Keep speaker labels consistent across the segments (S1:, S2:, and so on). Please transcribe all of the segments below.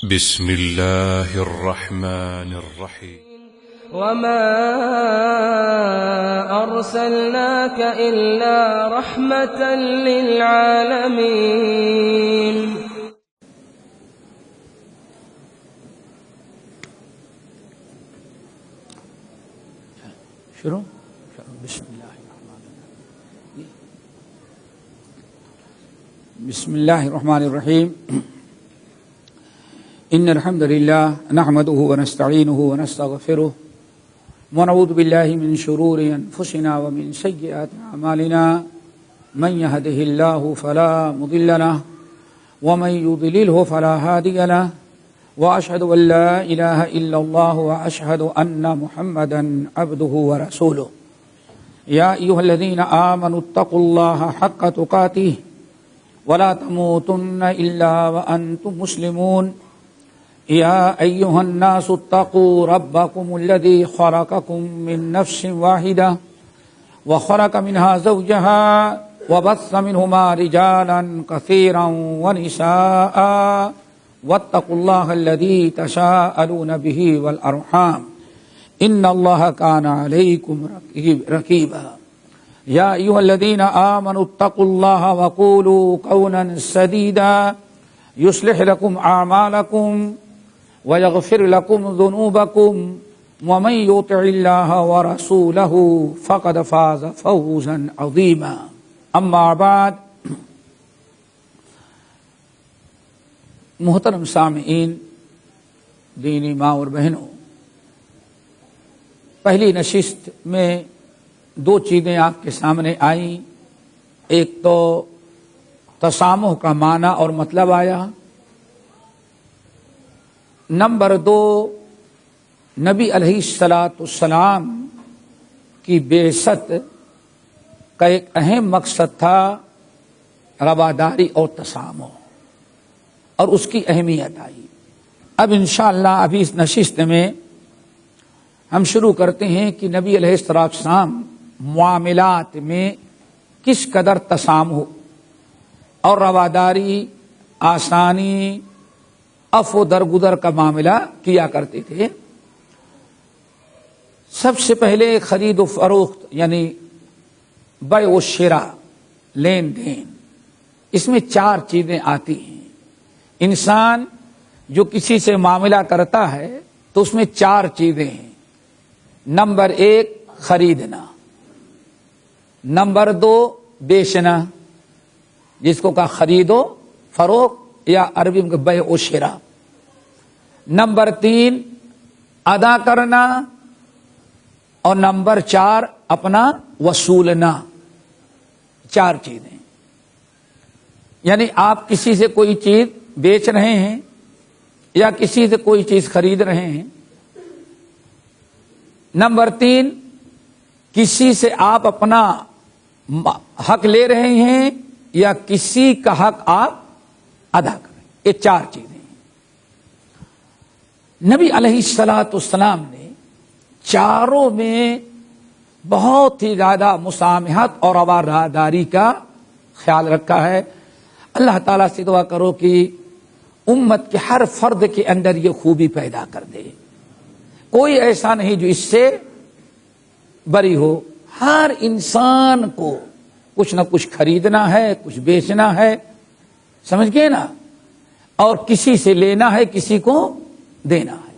S1: بسم الله الرحمن الرحيم
S2: وما أرسلناك إلا رحمة للعالمين.
S3: شروع بسم الله الرحمن الرحيم. بسم الله الرحمن الرحيم. إن الحمد لله نحمده ونستعينه ونستغفره ونعوذ بالله من شرور أنفسنا ومن سيئات أعمالنا من يهده الله فلا مضل له ومن يضلله فلا هادي له وأشهد أن لا إله إلا الله وأشهد أن محمدا عبده ورسوله. يا أيها الذين آمنوا اتقوا الله حق تقاته ولا تموتن إلا وأنتم مسلمون. يا أيها الناس اتقوا ربكم الذي خلقكم من نفس واحدة وخلق منها زوجها وبث منهما رجالا كثيرا ونساء واتقوا الله الذي تساءلون به والأرحام إن الله كان عليكم رقيبا. يا أيها الذين آمنوا اتقوا الله وقولوا قولا سديدا يصلح لكم أعمالكم ويغفر لكم ذنوبكم ومن يطع الله ورسوله فقد فاز فوزا عظيما. أما بعد، محترم سامعین، دینی ماں اور بہنوں، پہلی نشست میں دو چیزیں آپ کے سامنے آئیں. ایک تو تسامح کا معنی اور مطلب آیا. نمبر دو، نبی علیہ السلام کی بعثت کا ایک اہم مقصد تھا رواداری اور تسامح، اور اس کی اہمیت آئی. اب انشاءاللہ ابھی اس نشست میں ہم شروع کرتے ہیں کہ نبی علیہ السلام معاملات میں کس قدر تسامح اور رواداری، آسانی، عفو درگزر کا معاملہ کیا کرتے تھے. سب سے پہلے خرید و فروخت یعنی بیع و شراء، لین دین، اس میں چار چیزیں آتی ہیں. انسان جو کسی سے معاملہ کرتا ہے تو اس میں چار چیزیں ہیں. نمبر ایک خریدنا، نمبر دو بیچنا جس کو کہا خرید و فروخت یا عربی میں بیع و شراء، نمبر تین ادا کرنا، اور نمبر چار اپنا وصولنا. چار چیزیں. یعنی آپ کسی سے کوئی چیز بیچ رہے ہیں یا کسی سے کوئی چیز خرید رہے ہیں. نمبر تین، کسی سے آپ اپنا حق لے رہے ہیں یا کسی کا حق آپ ادا کریں. یہ چار چیزیں ہیں. نبی علیہ السلام نے چاروں میں بہت ہی زیادہ مسامحت اور رواداری کا خیال رکھا ہے. اللہ تعالیٰ سے دعا کرو کہ امت کے ہر فرد کے اندر یہ خوبی پیدا کر دے. کوئی ایسا نہیں جو اس سے بری ہو. ہر انسان کو کچھ نہ کچھ خریدنا ہے، کچھ بیچنا ہے، سمجھ گئے نا، اور کسی سے لینا ہے، کسی کو دینا ہے.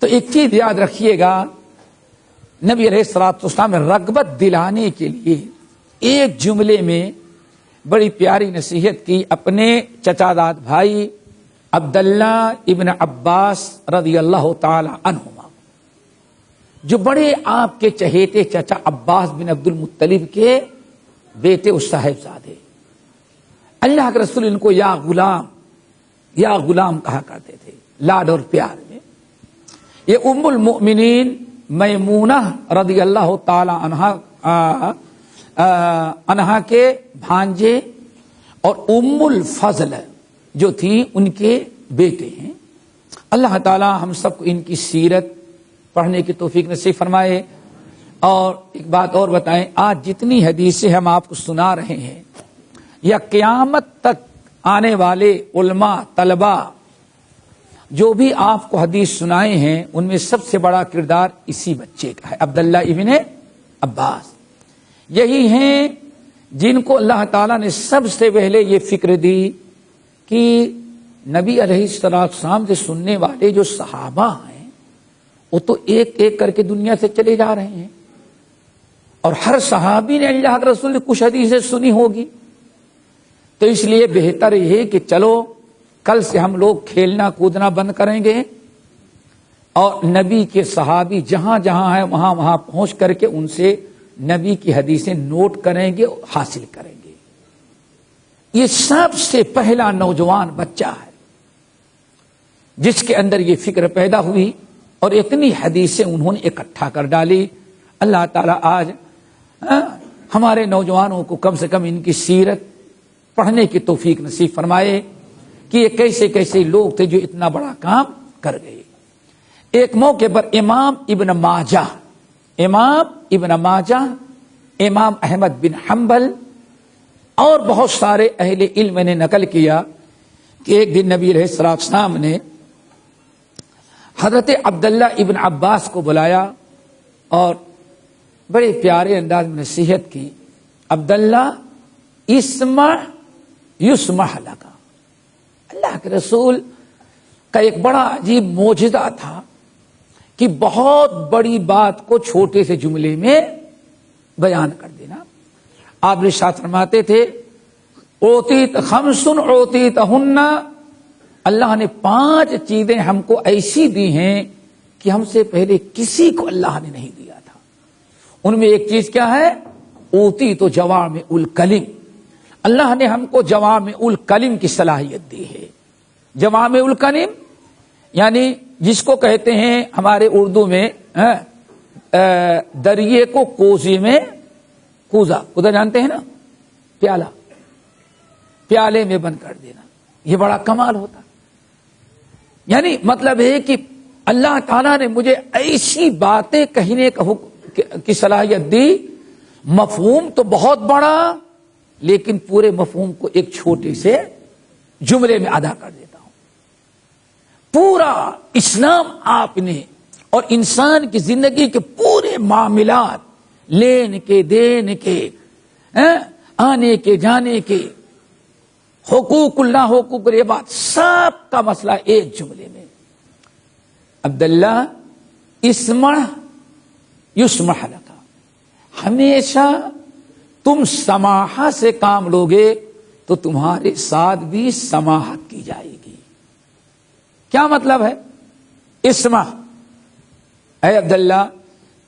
S3: تو ایک چیز یاد رکھیے گا، نبی علیہ السلام نے رغبت دلانے کے لیے ایک جملے میں بڑی پیاری نصیحت کی اپنے چچا داد بھائی عبداللہ ابن عباس رضی اللہ تعالی عنہما، جو بڑے آپ کے چہیتے چچا عباس بن عبد المطلب کے بیٹے اس صاحبزادے. اللہ کے رسول ان کو یا غلام کہا کرتے تھے، لاڈ اور پیار میں. یہ ام المؤمنین میمونہ رضی اللہ تعالی عنہا کے بھانجے اور ام الفضل جو تھی ان کے بیٹے ہیں. اللہ تعالی ہم سب کو ان کی سیرت پڑھنے کی توفیق نصیب فرمائے. اور ایک بات اور بتائیں، آج جتنی حدیثیں ہم آپ کو سنا رہے ہیں یا قیامت تک آنے والے علماء طلباء جو بھی آپ کو حدیث سنائے ہیں ان میں سب سے بڑا کردار اسی بچے کا ہے، عبداللہ ابن عباس۔ یہی ہیں جن کو اللہ تعالیٰ نے سب سے پہلے یہ فکر دی کہ نبی علیہ السلام سے سننے والے جو صحابہ ہیں وہ تو ایک ایک کر کے دنیا سے چلے جا رہے ہیں، اور ہر صحابی نے اللہ کے رسول نے کچھ حدیثیں سنی ہوگی، تو اس لیے بہتر یہ ہے کہ چلو کل سے ہم لوگ کھیلنا کودنا بند کریں گے اور نبی کے صحابی جہاں جہاں ہیں وہاں وہاں پہنچ کر کے ان سے نبی کی حدیثیں نوٹ کریں گے، حاصل کریں گے۔ یہ سب سے پہلا نوجوان بچہ ہے جس کے اندر یہ فکر پیدا ہوئی اور اتنی حدیثیں انہوں نے اکٹھا کر ڈالی۔ اللہ تعالیٰ آج ہمارے نوجوانوں کو کم سے کم ان کی سیرت پڑھنے کی توفیق نصیب فرمائے کہ یہ کیسے کیسے لوگ تھے جو اتنا بڑا کام کر گئے۔ ایک موقع پر امام ابن ماجہ، امام احمد بن حنبل اور بہت سارے اہل علم نے نقل کیا کہ ایک دن نبی علیہ السلام نے حضرت عبداللہ ابن عباس کو بلایا اور بڑے پیارے انداز میں نصیحت کی، عبداللہ اسمع یسمع لک۔ اللہ کے رسول کا ایک بڑا عجیب معجزہ تھا کہ بہت بڑی بات کو چھوٹے سے جملے میں بیان کر دینا۔ آپ ارشاد فرماتے تھے اوتیت خمس اوتیتہن، اللہ نے 5 چیزیں ہم کو ایسی دی ہیں کہ ہم سے پہلے کسی کو اللہ نے نہیں دیا تھا۔ ان میں ایک چیز کیا ہے؟ اوتیت جوامع الکلم، اللہ نے ہم کو جوامع الکلم کی صلاحیت دی ہے۔ جوامع الکلم یعنی جس کو کہتے ہیں ہمارے اردو میں دریے کو کوزے میں کوزا جانتے ہیں نا، پیالے میں بند کر دینا، یہ بڑا کمال ہوتا۔ یعنی مطلب ہے کہ اللہ تعالیٰ نے مجھے ایسی باتیں کہنے کی صلاحیت دی، مفہوم تو بہت بڑا لیکن پورے مفہوم کو ایک چھوٹے سے جملے میں ادا کر دیتا ہوں۔ پورا اسلام آپ نے اور انسان کی زندگی کے پورے معاملات، لین کے، دین کے، آنے کے، جانے کے، حقوق اللہ حقوق العباد، سب کا مسئلہ ایک جملے میں، عبداللہ اسمع یسمع لک۔ ہمیشہ تم سماحت سے کام لوگے تو تمہارے ساتھ بھی سماحت کی جائے گی۔ کیا مطلب ہے؟ اسمع، اے عبداللہ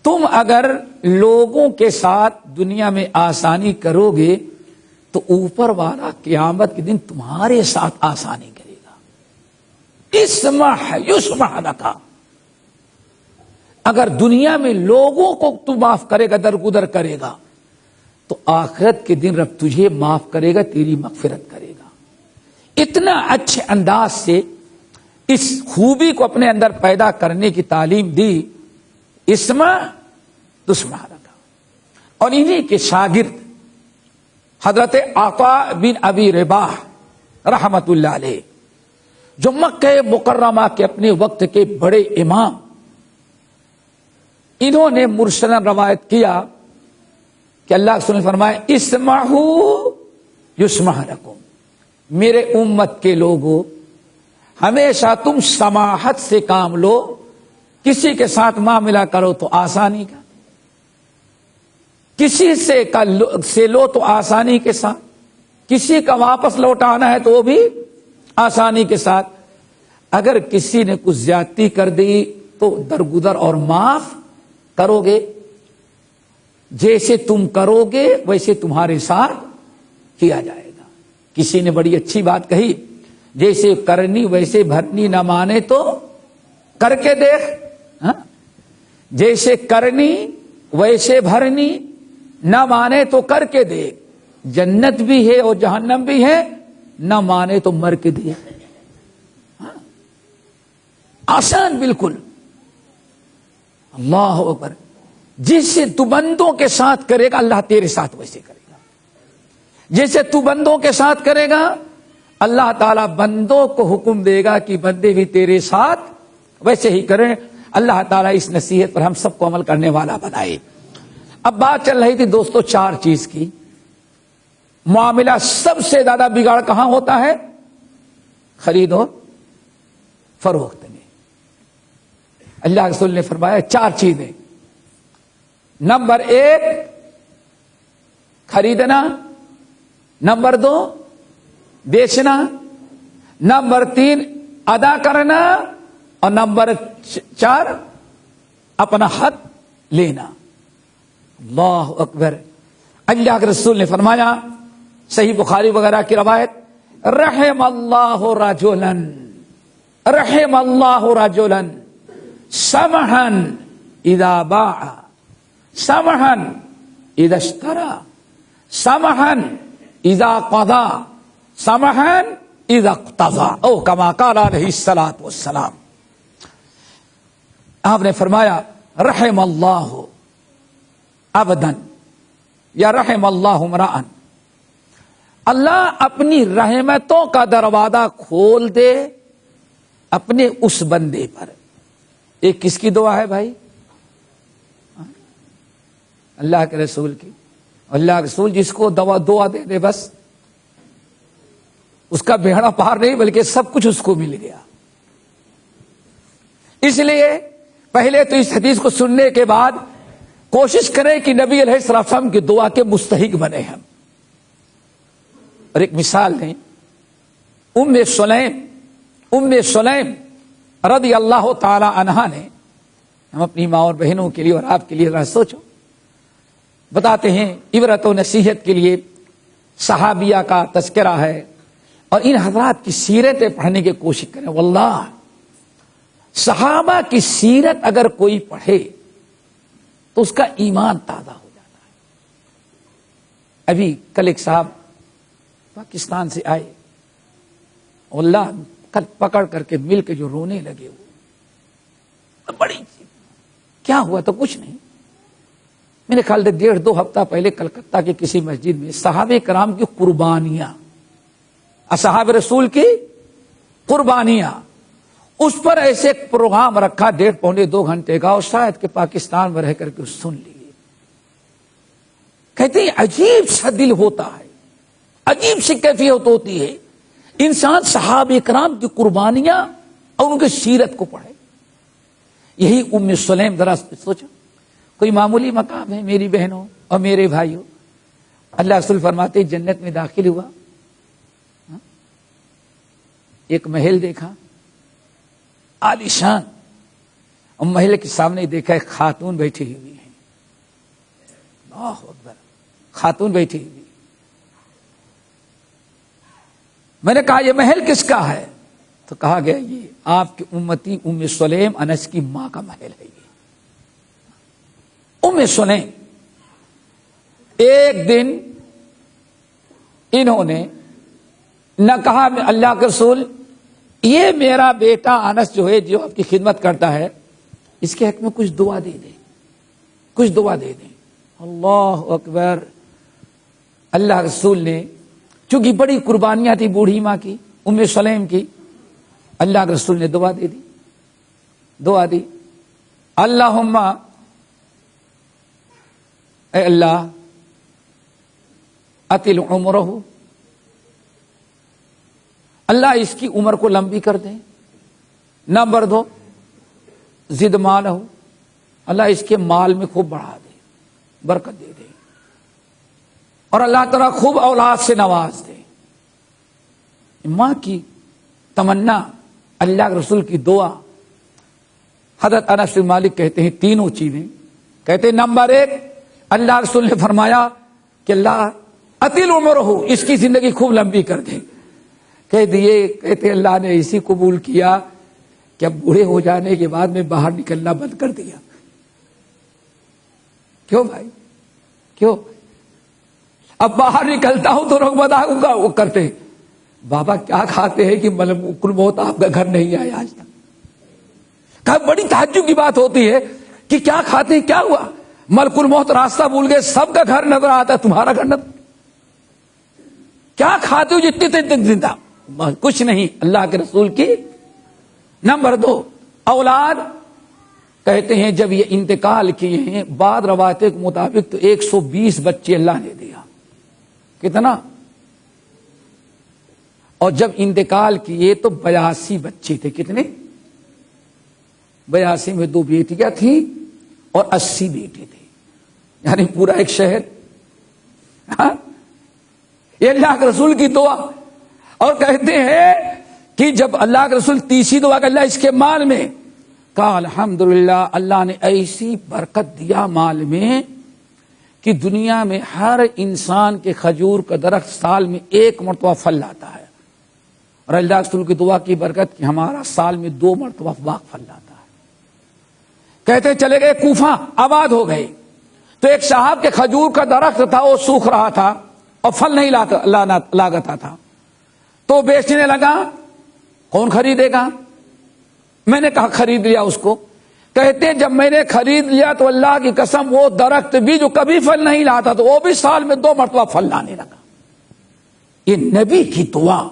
S3: تم اگر لوگوں کے ساتھ دنیا میں آسانی کرو گے تو اوپر والا قیامت کے دن تمہارے ساتھ آسانی کرے گا۔ اسمع یسمع لک، اگر دنیا میں لوگوں کو تو معاف کرے گا، درگزر کرے گا، تو آخرت کے دن رب تجھے معاف کرے گا، تیری مغفرت کرے گا۔ اتنا اچھے انداز سے اس خوبی کو اپنے اندر پیدا کرنے کی تعلیم دی، اسمع تسمع لک۔ اور انہی کے شاگرد حضرت عطاء بن ابی رباح رحمت اللہ علیہ، جو مکہ مکرمہ کے اپنے وقت کے بڑے امام، انہوں نے مرسلن روایت کیا کہ اللہ کے رسول نے فرمایا اسمعوا یسمع لکم، میرے امت کے لوگوں ہمیشہ تم سماحت سے کام لو، کسی کے ساتھ معاملہ کرو تو آسانی کا، کسی سے لو تو آسانی کے ساتھ، کسی کا واپس لوٹانا ہے تو وہ بھی آسانی کے ساتھ، اگر کسی نے کچھ زیادتی کر دی تو درگزر اور معاف کرو گے، جیسے تم کرو گے ویسے تمہارے ساتھ کیا جائے گا۔ کسی نے بڑی اچھی بات کہی، جیسے کرنی ویسے بھرنی، نہ مانے تو کر کے دیکھ، جیسے کرنی ویسے بھرنی، نہ مانے تو کر کے دیکھ، جنت بھی ہے اور جہنم بھی ہے، نہ مانے تو مر کے دیکھ۔ آسان بالکل، اللہ اکبر۔ جیسے تو بندوں کے ساتھ کرے گا اللہ تیرے ساتھ ویسے کرے گا، جیسے تو بندوں کے ساتھ کرے گا اللہ تعالیٰ بندوں کو حکم دے گا کہ بندے بھی تیرے ساتھ ویسے ہی کریں. اللہ تعالیٰ اس نصیحت پر ہم سب کو عمل کرنے والا بنائے. اب بات چل رہی تھی دوستو 4 چیز کی. معاملہ سب سے زیادہ بگاڑ کہاں ہوتا ہے؟ خرید و فروخت میں. اللہ کے رسول نے فرمایا 4 چیزیں. نمبر 1 خریدنا، نمبر 2 بیچنا، نمبر 3 ادا کرنا، اور نمبر 4 اپنا حق لینا. اللہ اکبر. اللہ کے رسول نے فرمایا صحیح بخاری وغیرہ کی روایت، رحم اللہ رجلا سمحا اذا باع سمحا اذا اشترى سمحا اذا قضى سمحا اذا اقتضى او كما قال علیہ الصلوۃ والسلام. آپ نے فرمایا رحم اللہ عبدا یا رحم اللہ امرأ، اللہ اپنی رحمتوں کا دروازہ کھول دے اپنے اس بندے پر. ایک کس کی دعا ہے بھائی؟ اللہ کے رسول کی. اللہ کے رسول جس کو دعا دے دے بس اس کا بیڑا پار نہیں بلکہ سب کچھ اس کو مل گیا. اس لیے پہلے تو اس حدیث کو سننے کے بعد کوشش کریں کہ نبی علیہ السلام کی دعا کے مستحق بنے ہم. اور ایک مثال دیں، ام سلیم رضی اللہ تعالی عنہا نے، ہم اپنی ماں اور بہنوں کے لیے اور آپ کے لیے ذرا سوچو، بتاتے ہیں عبرت و نصیحت کے لیے صحابیہ کا تذکرہ ہے اور ان حضرات کی سیرتیں پڑھنے کی کوشش کریں. واللہ صحابہ کی سیرت اگر کوئی پڑھے تو اس کا ایمان تازہ ہو جاتا ہے. ابھی کل ایک صاحب پاکستان سے آئے، اللہ کل پکڑ کر کے مل کے جو رونے لگے، وہ بڑی کیا ہوا تو کچھ نہیں. میں نے خیال 1.5-2 ہفتہ پہلے کلکتہ کے کسی مسجد میں صحابہ کرام کی قربانیاں، اصحاب رسول کی قربانیاں، اس پر ایسے ایک پروگرام رکھا 1.5-2 گھنٹے کا، اور شاید کہ پاکستان میں رہ کر کے سن لیے. کہتے ہیں عجیب سا دل ہوتا ہے، عجیب سی کیفیت ہوتی ہے. انسان صحابہ کرام کی قربانیاں اور ان کی سیرت کو پڑھے. یہی ام سلیم، ذرا سوچو، کوئی معمولی مقام ہے میری بہنوں اور میرے بھائیوں. اللہ رسول فرماتے جنت میں داخل ہوا، ایک محل دیکھا عالیشان، اور محل کے سامنے دیکھا ایک خاتون بیٹھی ہوئی ہے. اللہ اکبر، خاتون بیٹھی ہوئی. میں نے کہا یہ محل کس کا ہے؟ تو کہا گیا یہ آپ کی امتی ام سلیم انس کی ماں کا محل ہے. یہ ام سلیم ایک دن انہوں نے نہ کہا اللہ کے رسول یہ میرا بیٹا انس جو ہے، جو آپ کی خدمت کرتا ہے، اس کے حق میں کچھ دعا دے دیں، کچھ دعا دے دیں. اللہ اکبر. اللہ رسول نے، چونکہ بڑی قربانیاں تھی بوڑھی ماں کی، ام سلیم کی، اللہ کے رسول نے دعا دے دی، دعا دی. اللہم، اے اللہ اطل عمرہ، اللہ اس کی عمر کو لمبی کر دیں. نمبر 2 زد مالہ، اللہ اس کے مال میں خوب بڑھا دے، برکت دے دے. اور اللہ تعالیٰ خوب اولاد سے نواز دے. ماں کی تمنا، اللہ کے رسول کی دعا. حضرت انس بن مالک کہتے ہیں تینوں چیزیں. کہتے ہیں نمبر 1 اللہ رسول نے فرمایا کہ اللہ اطیل عمرہ، اس کی زندگی خوب لمبی کر دے. کہہ دیے، کہتے اللہ نے اسی قبول کیا کہ اب بوڑھے ہو جانے کے بعد میں باہر نکلنا بند کر دیا. کیوں بھائی، کیوں؟ اب باہر نکلتا ہوں تو لوگ بتا وہ کرتے ہیں بابا کیا کھاتے ہیں کہ ملکul موت آپ کا گھر نہیں آیا آج تک. کہا بڑی تعجب کی بات ہوتی ہے کہ کیا کھاتے ہیں، کیا ہوا؟ ملکul موت راستہ بھول گئے، سب کا گھر نظر آتا ہے، تمہارا گھر نظر. کیا کھاتے ہو جتنے دن زندہ؟ کچھ نہیں اللہ کے رسول کی. نمبر 2 اولاد. کہتے ہیں جب یہ انتقال کیے ہیں بعض روایتوں کے مطابق تو 120 بچے اللہ نے دیا. کتنا؟ اور جب انتقال کیے تو 82 بچے تھے. کتنے؟ 82 میں 2 بیٹیاں تھیں اور 80 بیٹے تھے. یعنی پورا ایک شہر. یہ اللہ کے رسول کی دعا. اور کہتے ہیں کہ جب اللہ کے رسول تیسری دعا کہ اللہ اس کے مال میں, کہا الحمدللہ اللہ نے ایسی برکت دیا مال میں کہ دنیا میں ہر انسان کے کھجور کا درخت سال میں 1 مرتبہ پھل لاتا ہے, اور اللہ کے رسول کی دعا کی برکت کہ ہمارا سال میں 2 مرتبہ باغ پھل لاتا ہے. کہتے چلے گئے کوفہ, آباد ہو گئے. تو ایک صاحب کے کھجور کا درخت تھا, وہ سوکھ رہا تھا اور پھل نہیں لاگتا تھا. تو بیچنے لگا. کون خریدے گا؟ میں نے کہا خرید لیا اس کو. کہتے ہیں جب میں نے خرید لیا تو اللہ کی قسم وہ درخت بھی جو کبھی پھل نہیں لاتا تو وہ بھی سال میں 2 مرتبہ پھل لانے لگا. یہ نبی کی دعا.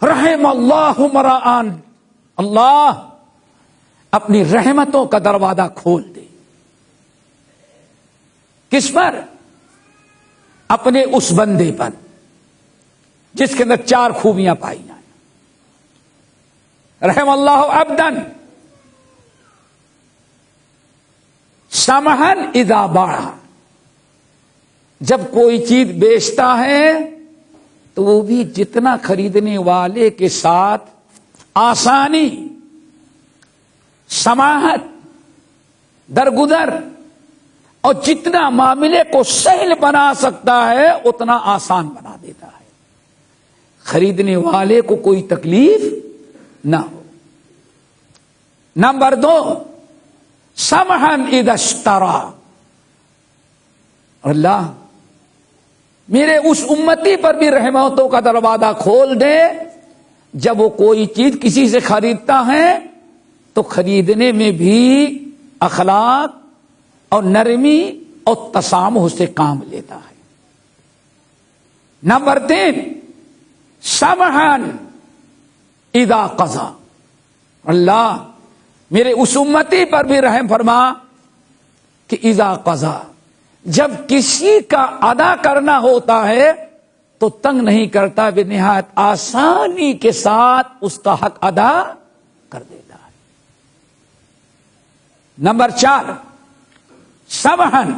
S3: رحم اللہ مرآن, اللہ اپنی رحمتوں کا دروازہ کھول دے. کس پر؟ اپنے اس بندے پر جس کے اندر 4 خوبیاں پائی جائیں. رحم اللہ عبدن سمحن اذا باع. جب کوئی چیز بیچتا ہے تو وہ بھی جتنا خریدنے والے کے ساتھ آسانی, سماحت, درگزر اور جتنا معاملے کو سہل بنا سکتا ہے اتنا آسان بنا دیتا ہے. خریدنے والے کو کوئی تکلیف نہ ہو. نمبر 2 سمحن اذا اشترى. اللہ میرے اس امتی پر بھی رحمتوں کا دروازہ کھول دے. جب وہ کوئی چیز کسی سے خریدتا ہے تو خریدنے میں بھی اخلاق اور نرمی اور تسامح سے کام لیتا ہے. نمبر 3 سمحن اذا قضى. اللہ میرے اس امتی پر بھی رحم فرما کہ اذا قضى, جب کسی کا ادا کرنا ہوتا ہے تو تنگ نہیں کرتا, بے نہایت آسانی کے ساتھ اس کا حق ادا کر دیتا ہے. نمبر 4 سمحن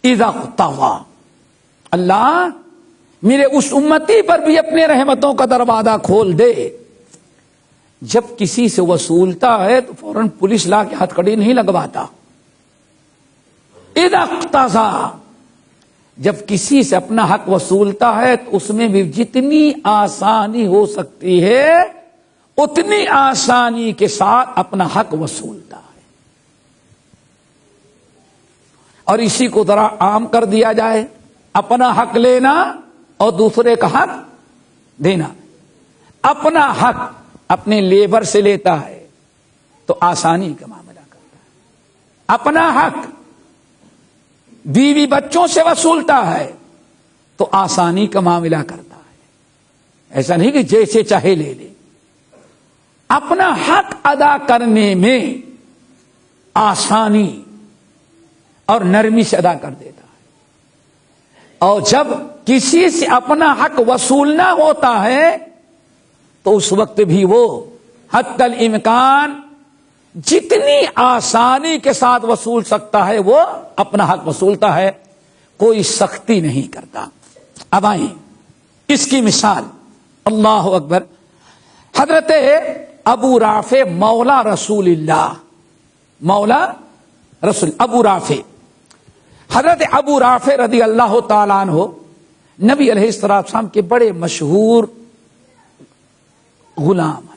S3: اذا قضى. اللہ میرے اس امتی پر بھی اپنے رحمتوں کا دروازہ کھول دے. جب کسی سے وصولتا ہے تو فوراً پولیس لا کے ہتھ کڑی نہیں لگواتا. اذا اقتضى, جب کسی سے اپنا حق وصولتا ہے تو اس میں بھی جتنی آسانی ہو سکتی ہے اتنی آسانی کے ساتھ اپنا حق وصولتا ہے. اور اسی کو ذرا عام کر دیا جائے, اپنا حق لینا اور دوسرے کا حق دینا. اپنا حق اپنے لیبر سے لیتا ہے تو آسانی کا معاملہ کرتا ہے. اپنا حق بیوی بچوں سے وصولتا ہے تو آسانی کا معاملہ کرتا ہے. ایسا نہیں کہ جیسے چاہے لے لے. اپنا حق ادا کرنے میں آسانی اور نرمی سے ادا کر دیتا ہے. اور جب کسی سے اپنا حق وصولنا ہوتا ہے تو اس وقت بھی وہ حتی الامکان جتنی آسانی کے ساتھ وصول سکتا ہے وہ اپنا حق وصولتا ہے, کوئی سختی نہیں کرتا. اب آئیں اس کی مثال. اللہ اکبر. حضرت ابو رافع مولا رسول اللہ, مولا رسول ابو رافع, حضرت ابو رافع رضی اللہ تعالیٰ عنہ نبی علیہ السلام کے بڑے مشہور غلام ہیں.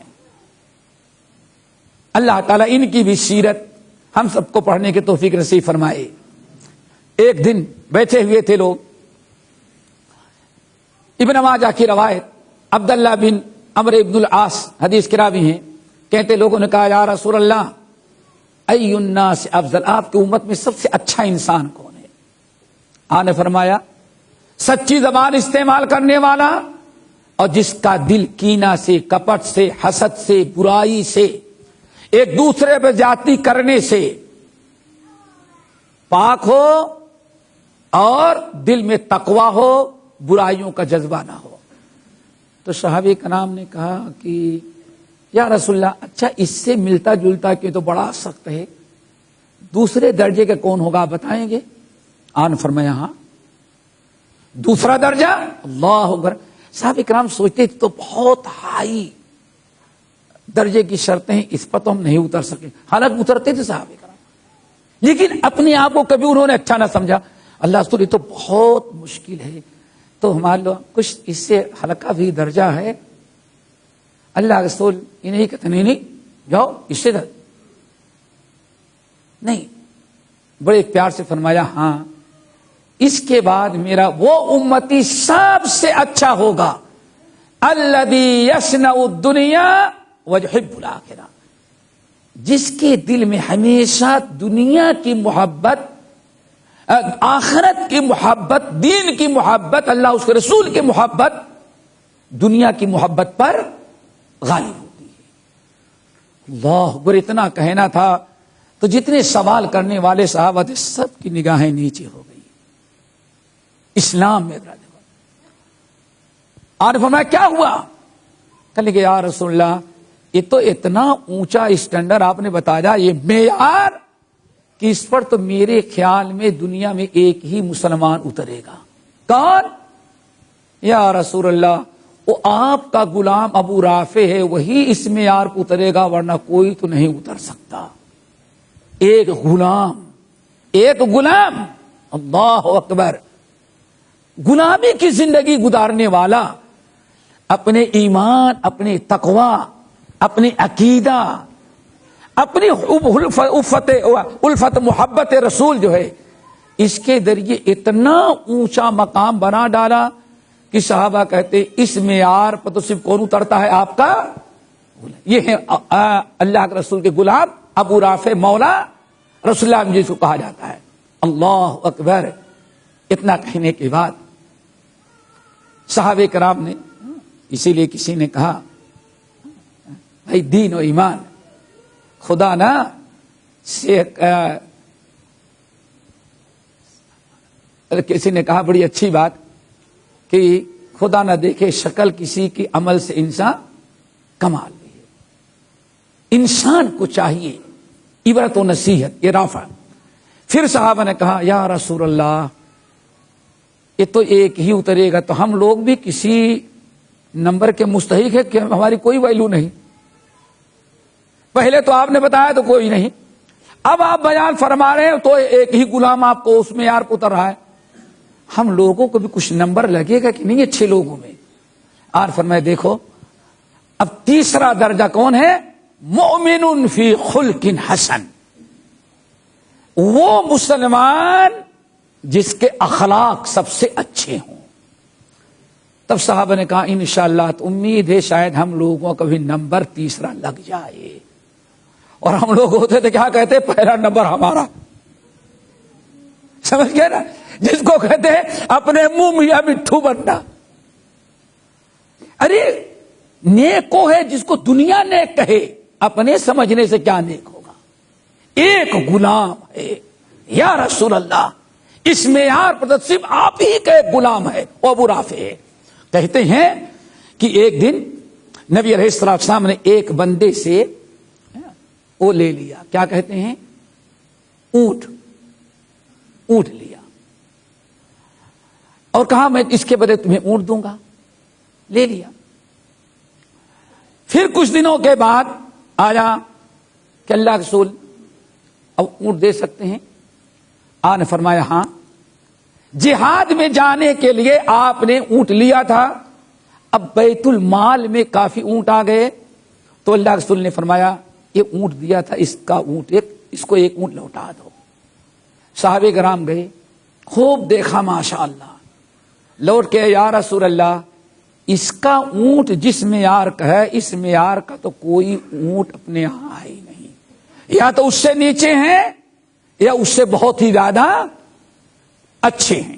S3: اللہ تعالیٰ ان کی بھی سیرت ہم سب کو پڑھنے کی توفیق نصیب فرمائے. ایک دن بیٹھے ہوئے تھے لوگ, ابن ماجہ کی روایت, عبداللہ بن عمرو بن العاص حدیث کے راوی ہیں, کہتے لوگوں نے کہا یا رسول اللہ ای الناس افضل, آپ کی امت میں سب سے اچھا انسان کون ہے؟ آپ نے فرمایا سچی زبان استعمال کرنے والا، اور جس کا دل کینہ سے، کپٹ سے، حسد سے، برائی سے، ایک دوسرے پہ زیادتی کرنے سے پاک ہو، اور دل میں تقوی ہو، برائیوں کا جذبہ نہ ہو۔ تو صحابہ کرام نے کہا کہ یا رسول اللہ، اچھا اس سے ملتا جلتا کہ تو بڑا سخت ہے، دوسرے درجے کا کون ہوگا بتائیں گے؟ آن فرمایا ہاں دوسرا درجہ، اللہ اکبر۔ صحابہ کرام سوچتے تو بہت ہائی درجے کی شرطیں ہیں، اس پر تو ہم نہیں اتر سکے، حالانکہ اترتے تھے صحابہ کرام، لیکن اپنے آپ کو کبھی انہوں نے اچھا نہ سمجھا۔ اللہ رسول یہ تو بہت مشکل ہے، تو ہمارے لوگ کچھ اس سے ہلکا بھی درجہ ہے۔ اللہ رسول یہ نہیں کہتے نہیں جاؤ اس سے نہیں، بڑے پیار سے فرمایا ہاں اس کے بعد میرا وہ امتی سب سے اچھا ہوگا الذی یصنع الدنیا ویحب الآخرہ، جس کے دل میں ہمیشہ دنیا کی محبت، آخرت کی محبت، دین کی محبت، اللہ اس کے رسول کی محبت دنیا کی محبت پر غالب ہوتی ہے۔ اللہ اکبر، اتنا کہنا تھا تو جتنے سوال کرنے والے صحابہ تھے سب کی نگاہیں نیچے ہو گئی۔ اسلام میں اور فرمایا کیا ہوا؟ کہنے کہ یا رسول اللہ یہ تو اتنا اونچا اسٹینڈرڈ آپ نے بتایا، یہ معیار کہ اس پر تو میرے خیال میں دنیا میں ایک ہی مسلمان اترے گا۔ کون؟ یا رسول اللہ وہ آپ کا غلام ابو رافع ہے، وہی اس معیار پر اترے گا، ورنہ کوئی تو نہیں اتر سکتا۔ ایک غلام، اللہ اکبر، غلامی کی زندگی گزارنے والا، اپنے ایمان، اپنے تقوی، اپنے عقیدہ، اپنی الفت محبت رسول جو ہے، اس کے ذریعے اتنا اونچا مقام بنا ڈالا کہ صحابہ کہتے اس معیار پر تو صرف کون اترتا ہے؟ آپ کا یہ ہے اللہ کے رسول کے غلام ابو رافع مولا رسول اللہ جس کو کہا جاتا ہے۔ اللہ اکبر۔ اتنا کہنے کے بعد صحابہ کرام نے، اسی لیے کسی نے کہا بھائی دین و ایمان خدا نہ کسی نے کہا بڑی اچھی بات کہ خدا نہ دیکھے شکل کسی کی، عمل سے انسان کمال بھی ہے۔ انسان کو چاہیے عبرت و نصیحت، یہ رافع۔ پھر صحابہ نے کہا یا رسول اللہ یہ تو ایک ہی اترے گا، تو ہم لوگ بھی کسی نمبر کے مستحق ہے کہ ہماری کوئی ویلو نہیں؟ پہلے تو آپ نے بتایا تو کوئی نہیں، اب آپ بیان فرما رہے ہیں تو ایک ہی غلام آپ کو اس میں یار کو اتر رہا ہے، ہم لوگوں کو بھی کچھ نمبر لگے گا کہ نہیں اچھے لوگوں میں؟ اور فرمائے دیکھو اب تیسرا درجہ کون ہے؟ مؤمن فی خلق حسن، وہ مسلمان جس کے اخلاق سب سے اچھے ہوں۔ تب صحابہ نے کہا انشاءاللہ تو امید ہے شاید ہم لوگوں کا بھی نمبر تیسرا لگ جائے، اور ہم لوگ ہوتے تھے کیا کہتے؟ پہلا نمبر ہمارا، سمجھ گئے نا، جس کو کہتے ہیں اپنے منہ میاں مٹھو بننا۔ ارے نیک کو ہے جس کو دنیا نیک کہے، اپنے سمجھنے سے کیا نیک ہوگا؟ ایک غلام ہے یا رسول اللہ، اس معیار پر صرف آپ ہی کا ایک غلام ہے، وہ ابو رافع ہے۔ کہتے ہیں کہ ایک دن نبی علیہ السلام نے ایک بندے سے وہ لے لیا، کیا کہتے ہیں؟ اونٹ لیا، اور کہا میں اس کے بدلے تمہیں اونٹ دوں گا، لے لیا۔ پھر کچھ دنوں کے بعد آیا کہ اللہ کے رسول اب اونٹ دے سکتے ہیں؟ آپ نے فرمایا ہاں۔ جہاد میں جانے کے لیے آپ نے اونٹ لیا تھا، اب بیت المال میں کافی اونٹ آ گئے، تو اللہ کے رسول نے فرمایا یہ اونٹ دیا تھا، اس کو ایک اونٹ لوٹا دو۔ صحابہ کرام گئے، خوب دیکھا ماشاءاللہ، لوٹ کے یا رسول اللہ اس کا اونٹ جس معیار کا ہے، اس معیار کا تو کوئی اونٹ اپنے یہاں ہے ہی نہیں، یا تو اس سے نیچے ہیں یا اس سے بہت ہی زیادہ اچھے ہیں۔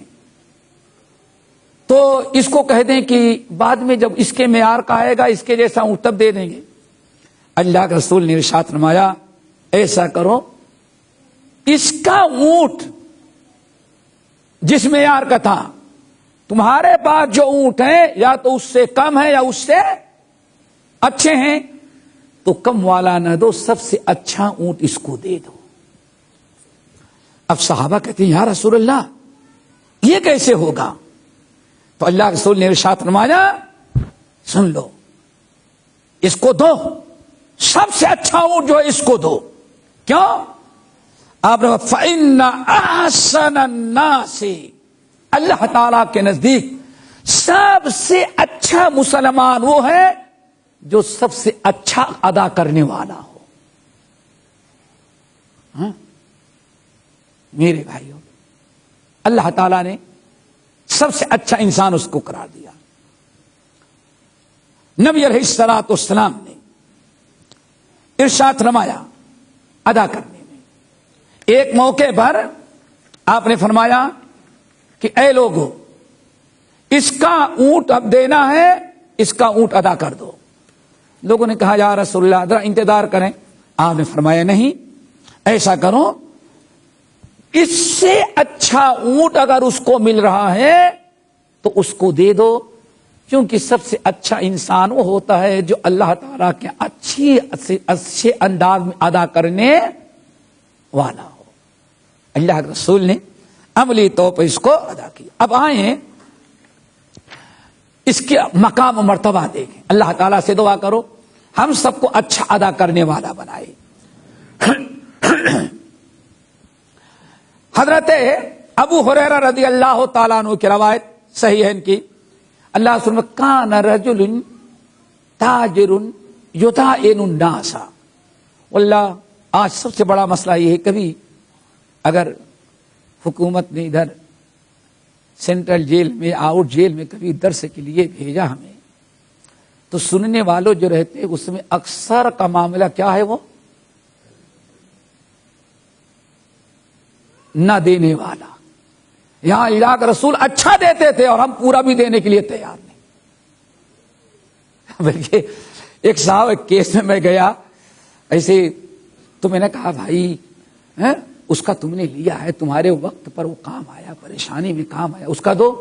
S3: تو اس کو کہہ دیں کہ بعد میں جب اس کے معیار کا آئے گا اس کے جیسا اونٹ تب دے دیں گے. اللہ کے رسول نے ارشاد فرمایا ایسا کرو اس کا اونٹ جس معیار کا تھا تمہارے پاس جو اونٹ ہیں یا تو اس سے کم ہے یا اس سے اچھے ہیں تو کم والا نہ دو, سب سے اچھا اونٹ اس کو دے دو. اب صحابہ کہتے ہیں یا رسول اللہ یہ کیسے ہوگا؟ تو اللہ کے رسول نے ارشاد فرمایا سن لو اس کو دو, سب سے اچھا اونٹ جو ہے اس کو دو. کیوں؟ آپ نے فَإِنَّ أَحْسَنَ النَّاسِ, اللہ تعالی کے نزدیک سب سے اچھا مسلمان وہ ہے جو سب سے اچھا ادا کرنے والا ہو. ہاں میرے بھائیوں, اللہ تعالی نے سب سے اچھا انسان اس کو قرار دیا. نبی علیہ الصلوۃ والسلام نے ارشاد فرمایا ادا کرنے میں. ایک موقع پر آپ نے فرمایا کہ اے لوگو اس کا اونٹ اب دینا ہے, اس کا اونٹ ادا کر دو. لوگوں نے کہا یا رسول اللہ ذرا انتظار کریں. آپ نے فرمایا نہیں, ایسا کرو اس سے اچھا اونٹ اگر اس کو مل رہا ہے تو اس کو دے دو, کیونکہ سب سے اچھا انسان وہ ہوتا ہے جو اللہ تعالیٰ کے اچھے انداز میں ادا کرنے والا ہو. اللہ کے رسول نے عملی طور پر اس کو ادا کیا. اب آئیں اس کے مقام و مرتبہ دیکھیں. اللہ تعالیٰ سے دعا کرو ہم سب کو اچھا ادا کرنے والا بنائے. حضرت ابو ہریرہ رضی اللہ تعالیٰ عنہ کی روایت صحیح ہے ان کی. اللہ سبحانہ کان رجل تاجر یدائن الناس. واللہ آج سب سے بڑا مسئلہ یہ ہے, کبھی اگر حکومت نے ادھر سینٹرل جیل میں آؤٹ جیل میں کبھی درس کے لیے بھیجا ہمیں, تو سننے والوں جو رہتے اس میں اکثر کا معاملہ کیا ہے, وہ نہ دینے والا. یہاں اللہ کے رسول اچھا دیتے تھے اور ہم پورا بھی دینے کے لیے تیار نہیں. بلکہ ایک صاحب ایک کیس میں گیا ایسے, تو میں نے کہا بھائی اس کا تم نے لیا ہے, تمہارے وقت پر وہ کام آیا, پریشانی میں کام آیا, اس کا دو.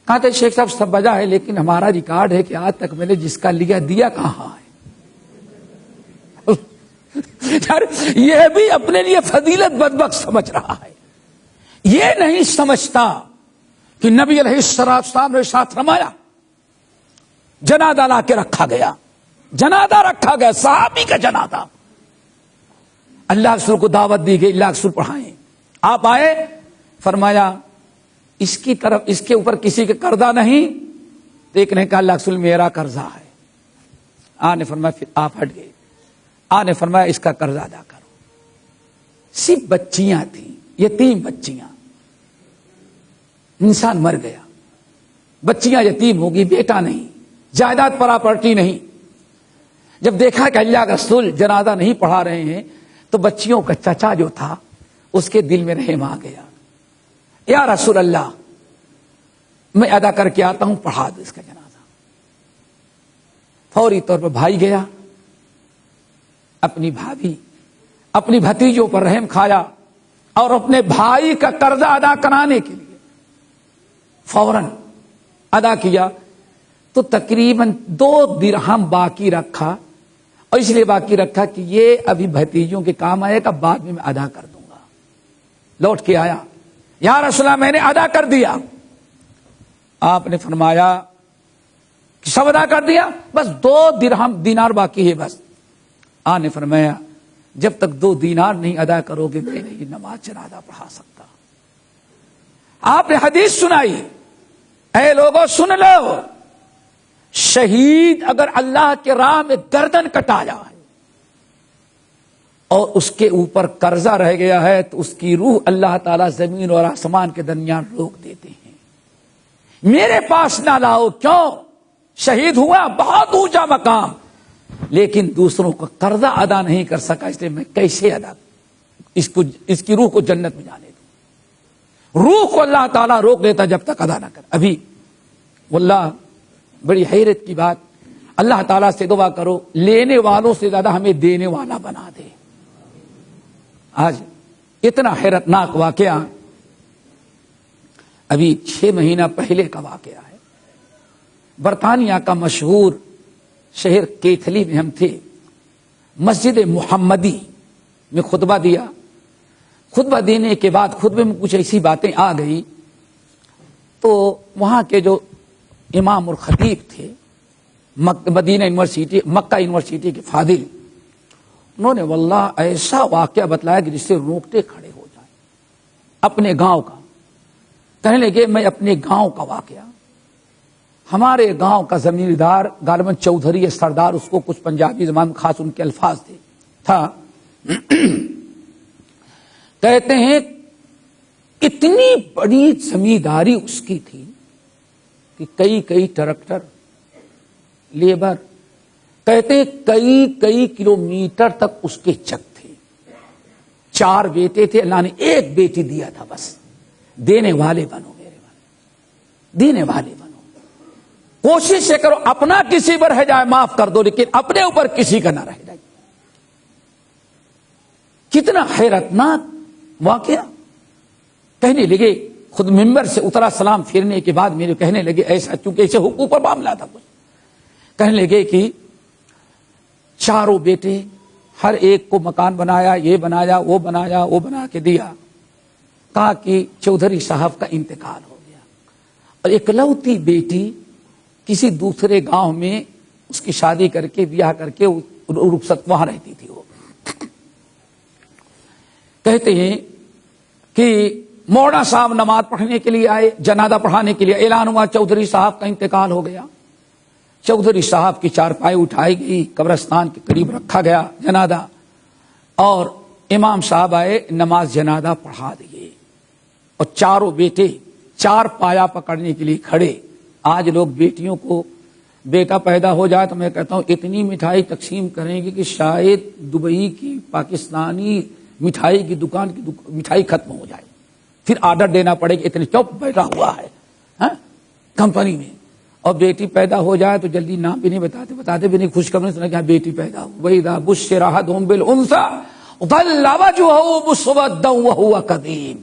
S3: کہا تھا شیخ صاحب سب بجا ہے لیکن ہمارا ریکارڈ ہے کہ آج تک میں نے جس کا لیا دیا کہاں ہے. یہ بھی اپنے لیے فضیلت بدبخت سمجھ رہا ہے. یہ نہیں سمجھتا کہ نبی علیہ السلام نے ارشاد فرمایا جنازہ لا کے رکھا گیا, جنازہ رکھا گیا, صحابی کا جنازہ. اللہ رسول کو دعوت دی گئی, اللہ رسول پڑھائیں. آپ آئے, فرمایا اس کی طرف اس کے اوپر کسی کا قرضہ نہیں. دیکھنے کا اللہ رسول میرا قرضہ ہے. آنے فرمایا پھر آپ ہٹ گئے. آنے فرمایا اس کا قرضہ ادا کرو. صرف بچیاں تھیں, یتیم بچیاں. انسان مر گیا, بچیاں یتیم ہوگی, بیٹا نہیں, جائیداد پراپرٹی نہیں. جب دیکھا کہ اللہ کا رسول جنازہ نہیں پڑھا رہے ہیں تو بچیوں کا چچا جو تھا اس کے دل میں رحم آ گیا. یا رسول اللہ میں ادا کر کے آتا ہوں, پڑھا دو اس کا جنازہ. فوری طور پر بھائی گیا, اپنی بھابھی اپنی بھتیجوں پر رحم کھایا اور اپنے بھائی کا قرضہ ادا کرانے کے لیے فوراً ادا کیا. تو تقریباً 2 درہم باقی رکھا, اور اس لیے باقی رکھا کہ یہ ابھی بھتیجوں کے کام آئے گا, بعد میں ادا کر دوں گا. لوٹ کے آیا, یا رسول اللہ میں نے ادا کر دیا. آپ نے فرمایا کہ سب ادا کر دیا, بس 2 درہم دینار باقی ہے بس. آپ نے فرمایا جب تک 2 دینار نہیں ادا کرو گے میں نہیں نماز جنازہ پڑھا سکتا. آپ نے حدیث سنائی, اے لوگوں سن لو, شہید اگر اللہ کے راہ میں گردن کٹایا ہے اور اس کے اوپر قرضہ رہ گیا ہے تو اس کی روح اللہ تعالیٰ زمین اور آسمان کے درمیان روک دیتے ہیں. میرے پاس نہ لاؤ. کیوں؟ شہید ہوا, بہت اونچا مقام, لیکن دوسروں کا قرضہ ادا نہیں کر سکا, اس لیے میں کیسے ادا اس کی روح کو جنت میں جانے دوں. روح کو اللہ تعالیٰ روک لیتا جب تک ادا نہ کر. ابھی واللہ بڑی حیرت کی بات، اللہ تعالیٰ سے دعا کرو لینے والوں سے زیادہ ہمیں دینے والا بنا دے۔ آج اتنا حیرت ناک واقعہ، ابھی 6 مہینہ پہلے کا واقعہ ہے۔ برطانیہ کا مشہور شہر کیتھلی میں ہم تھے، مسجد محمدی میں خطبہ دیا۔ خطبہ دینے کے بعد خطبے میں کچھ ایسی باتیں آ گئی، تو وہاں کے جو امام اور خطیب تھے مدینہ یونیورسٹی، مکہ یونیورسٹی کے فاضل، انہوں نے واللہ ایسا واقعہ بتلایا کہ جس سے روکتے کھڑے ہو جائیں۔ اپنے گاؤں کا کہنے لگے، میں اپنے گاؤں کا واقعہ، ہمارے گاؤں کا زمیندار غالباً چودھری سردار، اس کو کچھ پنجابی زبان میں خاص ان کے الفاظ تھا، کہتے ہیں اتنی بڑی زمینداری اس کی تھی کہ کئی ٹریکٹر، لیبر، کہتے ہیں کئی کلومیٹر تک اس کے چک تھے۔ 4 بیٹے تھے، اللہ نے 1 بیٹی دیا تھا، بس دینے والے بنو میرے بھائی، دینے والے بنو۔ کوشش یہ کرو اپنا کسی پر رہ جائے معاف کر دو، لیکن اپنے اوپر کسی کا نہ رہ جائے۔ کتنا حیرتناک واقعہ۔ کہنے لگے، خود ممبر سے اترا سلام پھیرنے کے بعد میرے کہنے لگے، ایسا چونکہ ایسے حقوق پر معاملہ تھا کچھ، کہنے لگے کہ 4 بیٹے، ہر ایک کو مکان بنایا، یہ بنایا وہ بنایا، وہ بنا کے دیا۔ کہا کہ چودھری صاحب کا انتقال ہو گیا اور اکلوتی بیٹی کسی دوسرے گاؤں میں اس کی شادی کر کے بیاہ کر کے رخصت وہاں رہتی تھی۔ وہ کہتے ہیں کہ مولانا صاحب نماز پڑھنے کے لیے آئے، جنازہ پڑھانے کے لیے اعلان ہوا چودھری صاحب کا انتقال ہو گیا۔ چودھری صاحب کی چارپائی اٹھائی گئی، قبرستان کے قریب رکھا گیا جنازہ، اور امام صاحب آئے، نماز جنازہ پڑھا دیے، اور 4 بیٹے 4 پایا پکڑنے کے لیے کھڑے۔ آج لوگ بیٹیوں کو بیٹا پیدا ہو جائے تو میں کہتا ہوں اتنی مٹھائی تقسیم کریں گے کہ شاید دبئی کی پاکستانی مٹھائی کی دکان کی مٹھائی ختم ہو جائے، پھر آرڈر دینا پڑے گا، اتنے چوپ بیٹھا ہوا ہے کمپنی میں۔ اور بیٹی پیدا ہو جائے تو جلدی نام بھی نہیں بتاتے بھی نہیں، خوشخبری سنا کہ بیٹی پیدا ہو گئی۔ وَإِذَا بُشِّرَ أَحَدُهُم بِالْأُنثَىٰ ظَلَّ وَجْهُهُ مُسْوَدًّا وَهُوَ كَظِيمٌ۔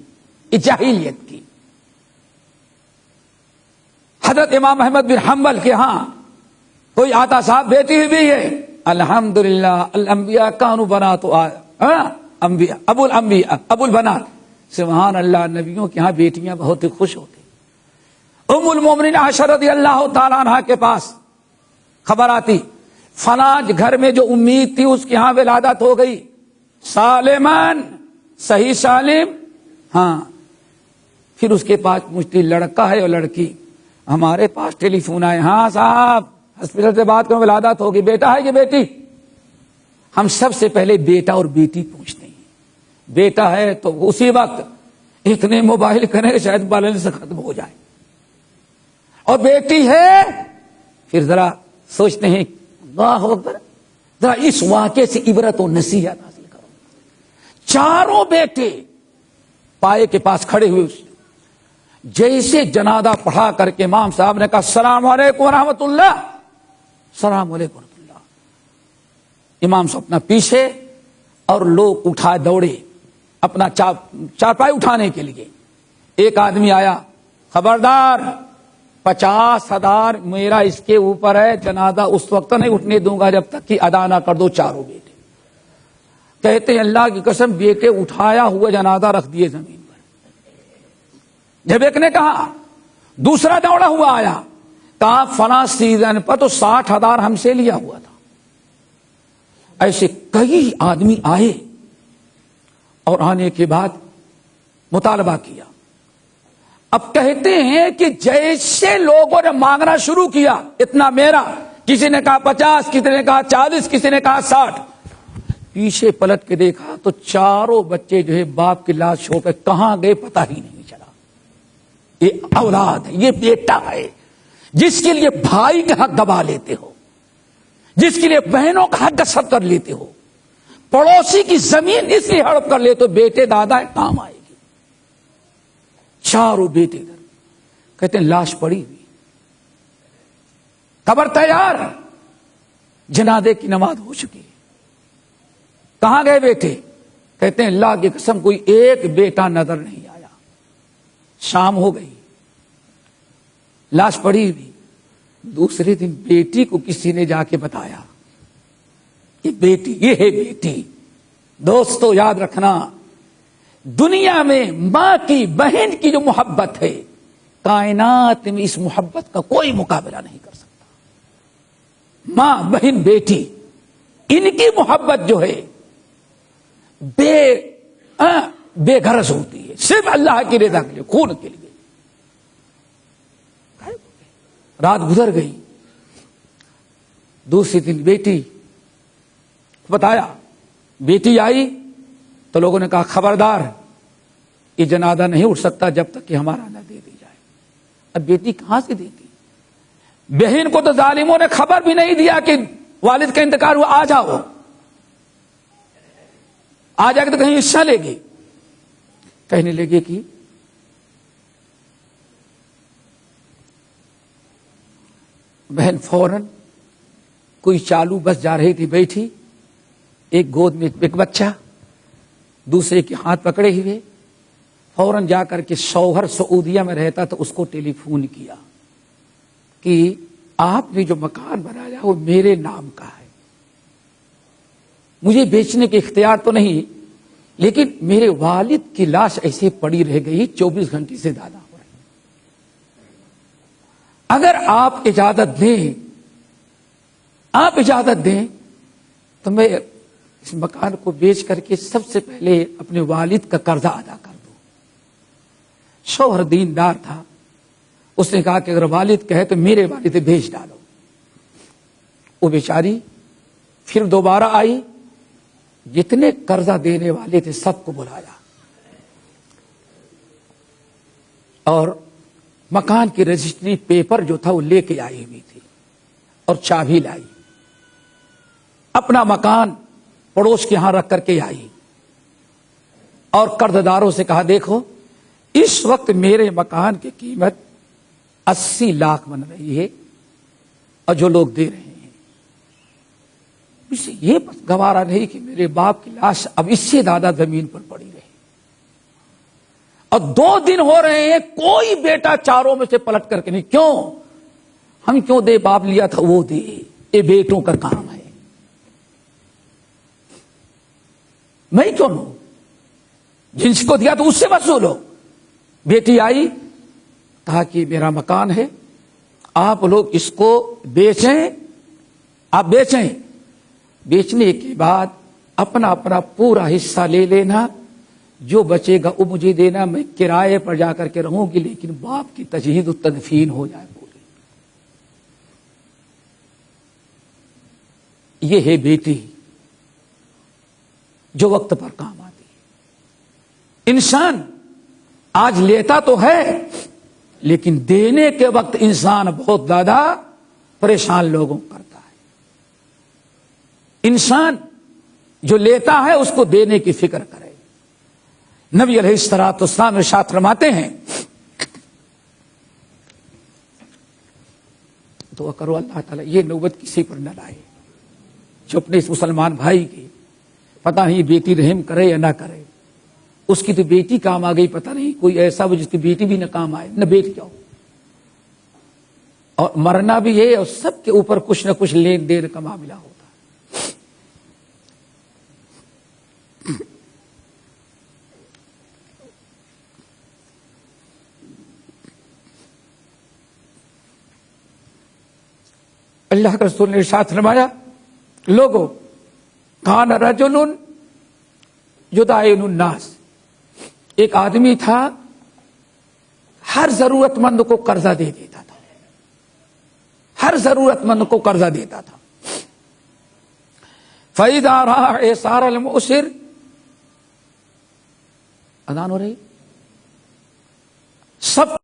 S3: یہ جاہلیت کی۔ حضرت امام احمد بن حنبل کے ہاں کوئی آتا صاحب بیٹی بھی ہے، الحمدللہ الانبیاء کانوا بنات انبیاء ابو الانبیاء ابو البنات، سبحان اللہ، نبیوں کے ہاں بیٹیاں بہت ہی خوش ہوتی۔ ام المومنین عائشہ رضی اللہ تعالیٰ عنہ کے پاس خبر آتی، فلاں گھر میں جو امید تھی اس کے ہاں ولادت ہو گئی، سالمان، صحیح سالم۔ ہاں، پھر اس کے پاس پوچھتی لڑکا ہے اور لڑکی، ہمارے پاس ٹیلی فون آئے، ہاں صاحب ہاسپٹل سے بات کرو، ولادت ہوگی، بیٹا ہے کہ بیٹی؟ ہم سب سے پہلے بیٹا اور بیٹی پوچھتے ہیں۔ بیٹا ہے تو اسی وقت اتنے موبائل کریں شاید بیلنس سے ختم ہو جائے، اور بیٹی ہے پھر ذرا سوچتے ہیں اللہ اکبر، ذرا اس واقعے سے عبرت و نصیحت حاصل کرو۔ 4 بیٹے پائے کے پاس کھڑے ہوئے، جیسے جنازہ پڑھا کر کے امام صاحب نے کہا السلام علیکم ورحمۃ اللہ، السلام علیکم ورحمۃ اللہ، امام صاحب اپنا پیچھے اور لوگ اٹھائے دوڑے اپنا چارپائی اٹھانے کے لیے۔ ایک آدمی آیا، خبردار 50,000 میرا اس کے اوپر ہے، جنازہ اس وقت نہیں اٹھنے دوں گا جب تک کہ ادا نہ کر دو 4 بیٹے۔ کہتے ہیں اللہ کی قسم بیٹے اٹھایا ہوا جنازہ رکھ دیے زمین پر۔ جب ایک نے کہا، دوسرا دوڑا ہوا آیا، کہا فلاں سیزن پر تو 60,000 ہم سے لیا ہوا تھا۔ ایسے کئی آدمی آئے اور آنے کے بعد مطالبہ کیا۔ اب کہتے ہیں کہ جیسے لوگوں نے مانگنا شروع کیا، اتنا میرا، کسی نے کہا 50، کسی نے کہا 40، کسی نے کہا 60، پیچھے پلٹ کے دیکھا تو 4 بچے جو ہے باپ کی لاش چھوڑ کر کہاں گئے پتہ ہی نہیں چلا۔ یہ اولاد ہے، یہ بیٹا ہے جس کے لیے بھائی کا حق دبا لیتے ہو، جس کے لیے بہنوں کا حق غصب کر لیتے ہو، پڑوسی کی زمین اس لیے ہڑپ کر لیتے ہو، بیٹے دادا کام آئے گی۔ 4 بیٹے ادھر، کہتے ہیں لاش پڑی ہوئی، قبر تیار، جنازے کی نماز ہو چکی ہے۔ کہاں گئے بیٹے؟ کہتے ہیں اللہ کی قسم کوئی ایک بیٹا نظر نہیں آیا۔ شام ہو گئی، لاش پڑی ہوئی۔ دوسرے دن بیٹی کو کسی نے جا کے بتایا کہ بیٹی، یہ ہے بیٹی۔ دوستو یاد رکھنا، دنیا میں ماں کی بہن کی جو محبت ہے، کائنات میں اس محبت کا کوئی مقابلہ نہیں کر سکتا۔ ماں، بہن، بیٹی، ان کی محبت جو ہے بے غرض ہوتی ہے، صرف اللہ کی رضا کے لیے، خون کے لیے۔ رات گزر گئی، دوسری دن بیٹی بتایا، بیٹی آئی تو لوگوں نے کہا خبردار، یہ جنازہ نہیں اٹھ سکتا جب تک کہ ہمارا نہ دے دی جائے۔ اب بیٹی کہاں سے دیتی؟ بہن کو تو ظالموں نے خبر بھی نہیں دیا کہ والد کا انتقال ہوا، آ جاؤ، آ جا کے تو کہیں حصہ لے گی۔ کہنے لگے کہ بہن فوراً کوئی چالو بس جا رہی تھی، بیٹھی، ایک گود میں ایک بچہ، دوسرے کے ہاتھ پکڑے ہوئے، فوراً جا کر کے شوہر سعودیہ میں رہتا تو اس کو ٹیلی فون کیا کہ آپ نے جو مکان بنایا وہ میرے نام کا ہے، مجھے بیچنے کے اختیار تو نہیں، لیکن میرے والد کی لاش ایسے پڑی رہ گئی، 24 گھنٹے سے زیادہ ہو رہی، اگر آپ اجازت دیں تو میں اس مکان کو بیچ کر کے سب سے پہلے اپنے والد کا قرضہ ادا کر دوں۔ شوہر دیندار تھا، اس نے کہا کہ اگر والد کہے تو میرے والد بھیج ڈالو۔ وہ بیچاری پھر دوبارہ آئی، جتنے قرضہ دینے والے تھے سب کو بلایا اور مکان کی رجسٹری پیپر جو تھا وہ لے کے آئی ہوئی تھی اور چابی لائی، اپنا مکان پڑوس کے ہاں رکھ کر کے آئی اور قرض داروں سے کہا دیکھو اس وقت میرے مکان کی قیمت 80 لاکھ بن رہی ہے اور جو لوگ دے رہے ہیں، اسے یہ گوارا نہیں کہ میرے باپ کی لاش اب اس سے زیادہ زمین پر پڑی رہے، اور 2 دن ہو رہے ہیں کوئی بیٹا چاروں میں سے پلٹ کر کے نہیں۔ کیوں؟ ہم کیوں دے؟ باپ لیا تھا وہ دے، یہ بیٹوں کا کام ہے، میں کیوں لوں؟ جنس کو دیا تو اس سے وصولو۔ بیٹی آئی، کہا کہ میرا مکان ہے، آپ لوگ اس کو بیچیں، آپ بیچیں، بیچنے کے بعد اپنا اپنا پورا حصہ لے لینا، جو بچے گا وہ مجھے دینا، میں کرائے پر جا کر کے رہوں گی، لیکن باپ کی تجہیز و تدفین ہو جائے پوری۔ یہ ہے بیٹی جو وقت پر کام آتی ہے۔ انسان آج لیتا تو ہے، لیکن دینے کے وقت انسان بہت زیادہ پریشان لوگوں کو کرتا ہے۔ انسان جو لیتا ہے اس کو دینے کی فکر کرے۔ نبی علیہ الصلوۃ والسلام ارشاد فرماتے ہیں، دعا کرو اللہ تعالیٰ یہ نوبت کسی پر نہ لائے جو اپنے اس مسلمان بھائی کی پتہ نہیں بیٹی رحم کرے یا نہ کرے، اس کی تو بیٹی کام آ گئی، پتہ نہیں کوئی ایسا ہو جس کی بیٹی بھی نہ کام آئے، نہ بیٹی کیا ہو، اور مرنا بھی ہے، اور سب کے اوپر کچھ نہ کچھ لین دین کا معاملہ ہوتا ہے۔ اللہ کے رسول نے ارشاد فرمایا، لوگوں کان رجل یداعن الناس، ایک آدمی تھا ہر ضرورت مند کو قرضہ دے دیتا تھا، ہر ضرورت مند کو قرضہ دیتا تھا۔ فَإِذَا رَأَى إِعْسَارَ الْمُعْسِرِ، اذان ہو رہی، سب